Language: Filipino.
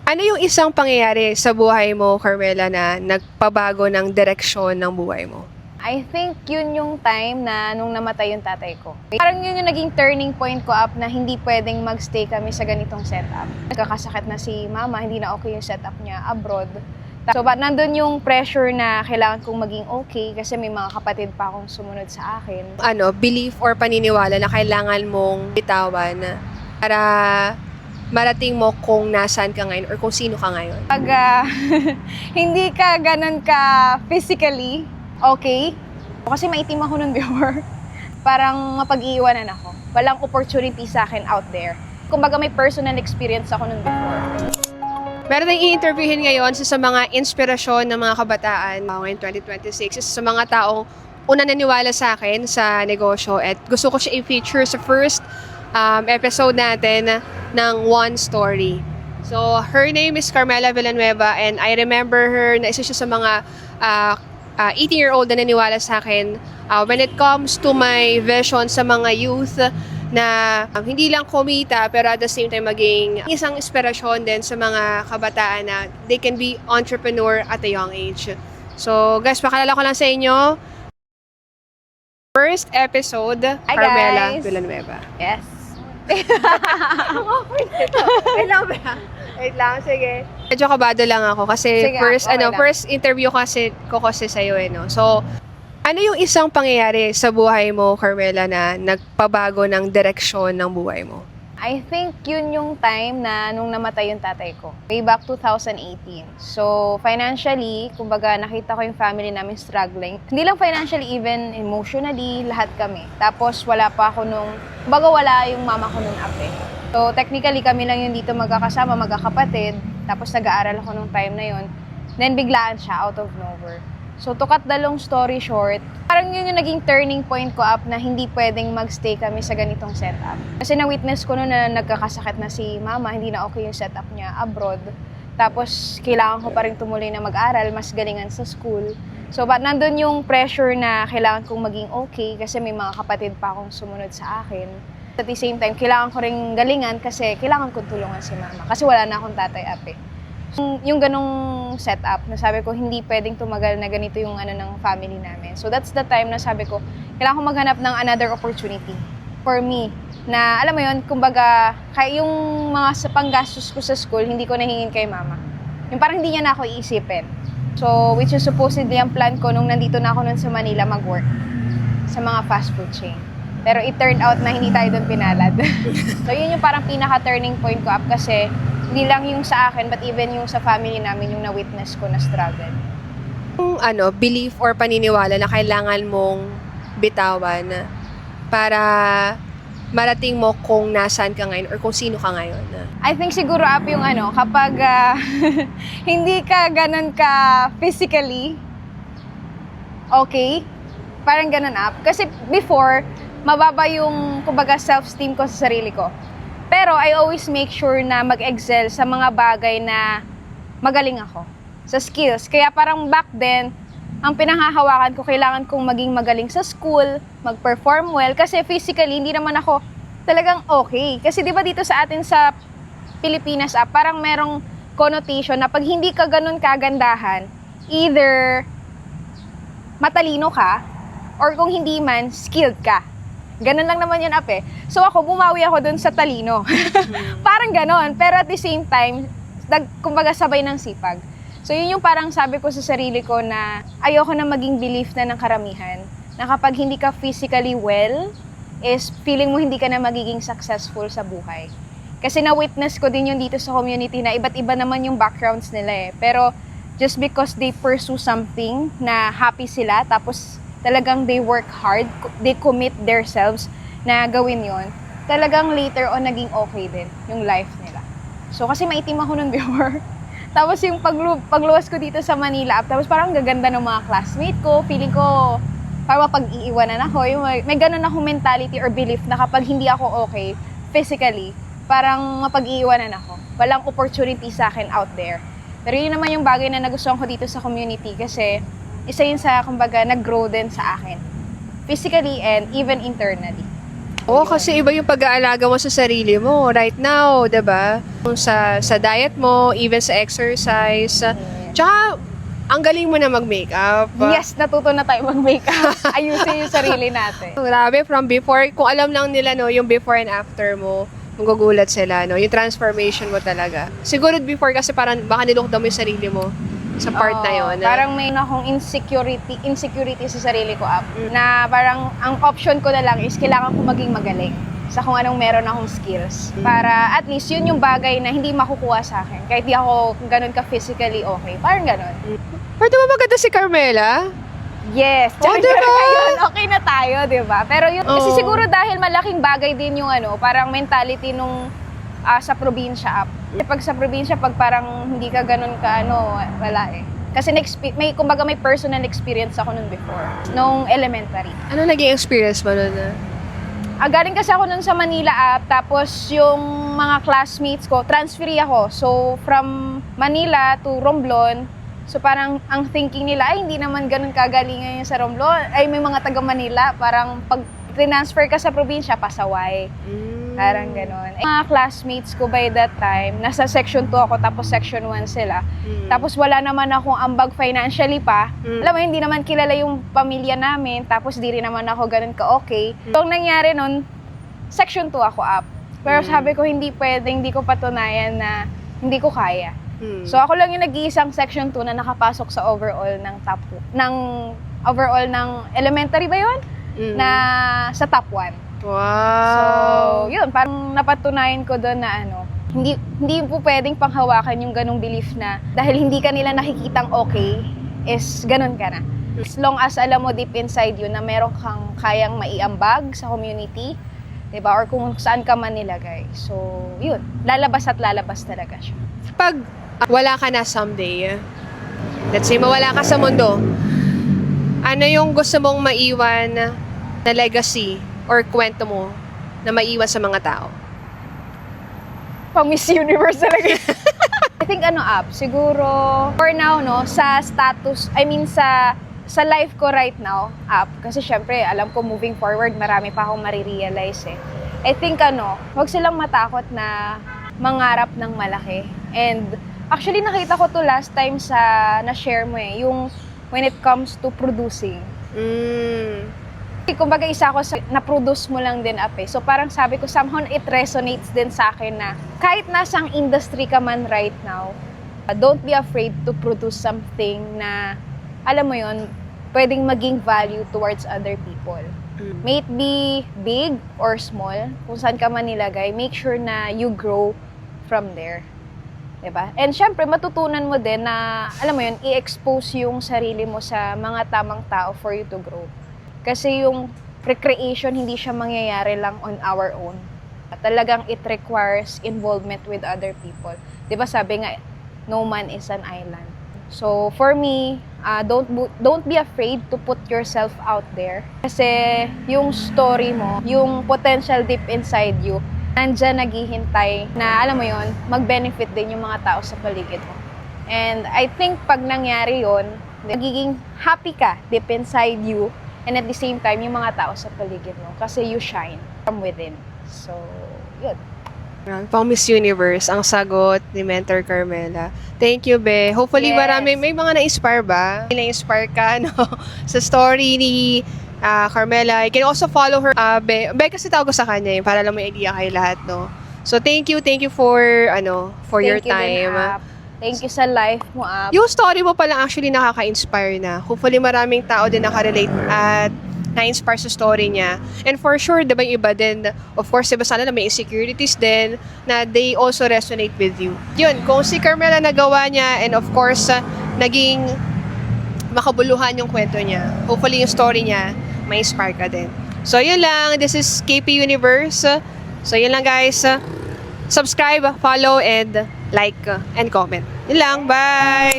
Ano yung isang pangyayari sa buhay mo, Carmela, na nagpabago ng direksyon ng buhay mo? I think yun yung time na nung namatay yung tatay ko. Parang yun yung naging turning point ko up na hindi pwedeng magstay kami sa ganitong setup. Nagkakasakit na si mama, hindi na okay yung setup niya abroad. So, nandun yung pressure na kailangan kong maging okay kasi may mga kapatid pa akong sumunod sa akin. Belief or paniniwala na kailangan mong bitawan para marating mo kung nasaan ka ngayon or kung sino ka ngayon? Pag hindi ka ganun ka physically okay, kasi maitim ako nun before, parang mapag-iiwanan ako. Walang opportunity sa akin out there. Kumbaga may personal experience ako nun before. Meron tayong i-interviewin ngayon sa mga inspirasyon ng mga kabataan ngayong 2026. Isa sa mga taong una naniwala sa akin sa negosyo at gusto ko siya i-feature sa first episode natin ng One Story. So, her name is Carmela Villanueva and I remember her na isa siya sa mga 18-year-old na naniwala sa akin when it comes to my vision sa mga youth na hindi lang kumita pero at the same time maging isang inspirasyon din sa mga kabataan na they can be entrepreneur at a young age. So guys, pakilala ko lang sa inyo. First episode, Hi, Carmela guys. Villanueva. Yes. Wait lang, sige. Medyo kabado lang ako kasi Sige, first okay lang. first interview ko kasi sa iyo no. So ano yung isang pangyayari sa buhay mo, Carmela, na nagpabago ng direksyon ng buhay mo? I think yun yung time na nung namatay yung tatay ko. Way back 2018. So, financially, kumbaga nakita ko yung family namin struggling. Hindi lang financially, even emotionally, lahat kami. Tapos wala pa ako kumbaga wala yung mama ko nung ape. So, technically kami lang yung dito magkakasama, magkakapatid. Tapos nag-aaral ako nung time na yun. Then biglaan siya out of nowhere. So, to cut the long story short, parang yun yung naging turning point ko up na hindi pwedeng magstay kami sa ganitong setup. Kasi na-witness ko noon na nagkakasakit na si mama, hindi na okay yung setup niya abroad. Tapos, kailangan ko pa rin tumuloy na mag-aral, mas galingan sa school. So, nandun yung pressure na kailangan kong maging okay kasi may mga kapatid pa akong sumunod sa akin. At the same time, kailangan ko rin galingan kasi kailangan kong tulungan si mama. Kasi wala na akong tatay-ape. Yung ganong setup na sabi ko hindi pwedeng tumagal na ganito yung ng family namin. So that's the time na sabi ko kailangan ko maghanap ng another opportunity for me na alam mo yun, kumbaga kaya yung mga sa panggastos ko sa school hindi ko nahingin kay mama. Yung parang hindi niya na ako iisipin. So which is supposedly ang plan ko nung nandito na ako nun sa Manila mag-work sa mga fast food chain. Pero it turned out na hindi tayo doon pinalad. So yun yung parang pinaka-turning point ko up kasi hindi lang yung sa akin, but even yung sa family namin, yung na-witness ko na struggle. Yung belief or paniniwala na kailangan mong bitawan para marating mo kung nasaan ka ngayon or kung sino ka ngayon? I think siguro up yung kapag hindi ka ganun ka physically okay, parang ganun up. Kasi before, mababa yung kumbaga self-esteem ko sa sarili ko. Pero I always make sure na mag-excel sa mga bagay na magaling ako. Sa skills. Kaya parang back then, ang pinanghahawakan ko, kailangan kong maging magaling sa school, mag-perform well. Kasi physically, hindi naman ako talagang okay. Kasi di ba dito sa atin sa Pilipinas, parang merong connotation na pag hindi ka ganun kagandahan, either matalino ka, or kung hindi man, skilled ka. Ganun lang naman yun, So ako, bumawi ako dun sa talino. Parang ganon. Pero at the same time, kumbaga sabay ng sipag. So yun yung parang sabi ko sa sarili ko na ayoko na maging belief na ng karamihan. Na kapag hindi ka physically well, is feeling mo hindi ka na magiging successful sa buhay. Kasi na-witness ko din yun dito sa community na iba't iba naman yung backgrounds nila Pero just because they pursue something na happy sila, tapos talagang they work hard, they commit themselves na gawin yon. Talagang later on naging okay din yung life nila. So kasi maitim ako nun before. Tapos yung pagluwas ko dito sa Manila, tapos parang gaganda ng mga classmate ko, feeling ko parang mapag-iiwanan ako. Yung may ganun akong mentality or belief na kapag hindi ako okay physically, parang mapag-iiwanan ako. Walang opportunity sa akin out there. Pero yun naman yung bagay na nagustuhan ko dito sa community kasi isa yun sa, kumbaga, nag-grow din sa akin. Physically and even internally. Oo, kasi iba yung pag-aalaga mo sa sarili mo right now, 'di ba? Sa diet mo, even sa exercise. Tsaka, ang galing mo na mag-makeup. Yes, natuto na tayo mag-makeup. Ayusin yung sarili natin. Grabe, from before, kung alam lang nila, no, yung before and after mo, magugulat sila, no? Yung transformation mo talaga. Siguro before kasi parang baka nilukda mo yung sarili mo sa part na yun. Parang may akong insecurity sa sarili ko up. Na parang ang option ko na lang is kailangan ko maging magaling sa kung anong meron akong skills. Para at least yun yung bagay na hindi makukuha sa akin. Kahit di ako ganun ka physically okay. Parang ganun. Pero di ba maganda si Carmela? Yes. Oh, diba? Ngayon, okay na tayo, di ba? Pero yun, kasi Oo. siguro dahil malaking bagay din yung parang mentality nung sa probinsya up. Pag sa probinsya, pag parang hindi ka ganun ka, wala eh. Kasi kumbaga may personal experience ako nun before, nung elementary. Ano naging experience mo nun? Galing kasi ako nun sa Manila up, tapos yung mga classmates ko, transferee ako. So, from Manila to Romblon, so parang ang thinking nila, ay hindi naman ganun kagalingan yung sa Romblon. Ay may mga taga Manila, parang pag transfer ka sa probinsya, pasaway. Parang gano'n. Mga classmates ko by that time, nasa section 2 ako, tapos section 1 sila. Tapos wala naman akong ambag financially pa. Alam mo, hindi naman kilala yung pamilya namin, tapos di rin naman ako ganun ka-okay. So, ang nangyari nun, section 2 ako up. Pero sabi ko, hindi pwede, hindi ko patunayan na hindi ko kaya. So, ako lang yung nag-iisang section 2 na nakapasok sa overall ng overall ng elementary ba yun? Na sa top 1. Wow! So, yun, parang napatunayan ko doon na hindi po pwedeng panghawakan yung ganong belief na dahil hindi ka nila nakikitang okay, is ganun ka na. As long as alam mo deep inside you na meron kang kayang maiambag sa community, diba? Or kung saan ka man nilagay. So, yun, lalabas at lalabas talaga siya. Pag wala ka na someday, let's say mawala ka sa mundo, ano yung gusto mong maiwan na legacy or kwento mo na maiwan sa mga tao? Pang Miss Universe talaga. I think siguro for now sa status, sa life ko right now, kasi syempre alam ko moving forward marami pa akong marirealize eh. I think wag silang matakot na mangarap ng malaki. And actually nakita ko to last time sa na-share mo yung when it comes to producing. Kumbaga isa ako sa na-produce mo lang din So parang sabi ko, somehow it resonates din sa akin na kahit nasang industry ka man right now, don't be afraid to produce something na, alam mo yon, pwedeng maging value towards other people. May it be big or small, kung saan ka man nilagay, make sure na you grow from there. Diba? And syempre, matutunan mo din na, alam mo yun, i-expose yung sarili mo sa mga tamang tao for you to grow. Kasi yung recreation, hindi siya mangyayari lang on our own. Talagang it requires involvement with other people. Diba sabi nga, no man is an island. So for me, don't be afraid to put yourself out there. Kasi yung story mo, yung potential deep inside you, nandyan naghihintay na, alam mo yon, mag-benefit din yung mga tao sa paligid mo. And I think pag nangyari yon, magiging happy ka deep inside you. And at the same time, yung mga tao sa paligid mo. Kasi you shine from within. So, yun. Pang Miss Universe, ang sagot ni Mentor Carmela. Thank you, Be. Hopefully, Yes. may mga na-inspire ba? Na-inspire ka, sa story ni Carmela. You can also follow her, Be. Be, kasi tawag ko sa kanya para lang may idea kay lahat, no? So, thank you for your Thank you din, time. Thank you sa life mo, Yung story mo pala actually nakaka-inspire na. Hopefully maraming tao din nakarelate at na-inspire sa story niya. And for sure, diba yung iba din, of course, diba sana na may insecurities din na they also resonate with you. Yun, kung si Carmela nagawa niya and of course, naging makabuluhan yung kwento niya. Hopefully yung story niya, may inspire ka din. So yun lang, this is KP Universe. So yun lang guys. Subscribe, follow, and like, and comment. Yun lang, bye!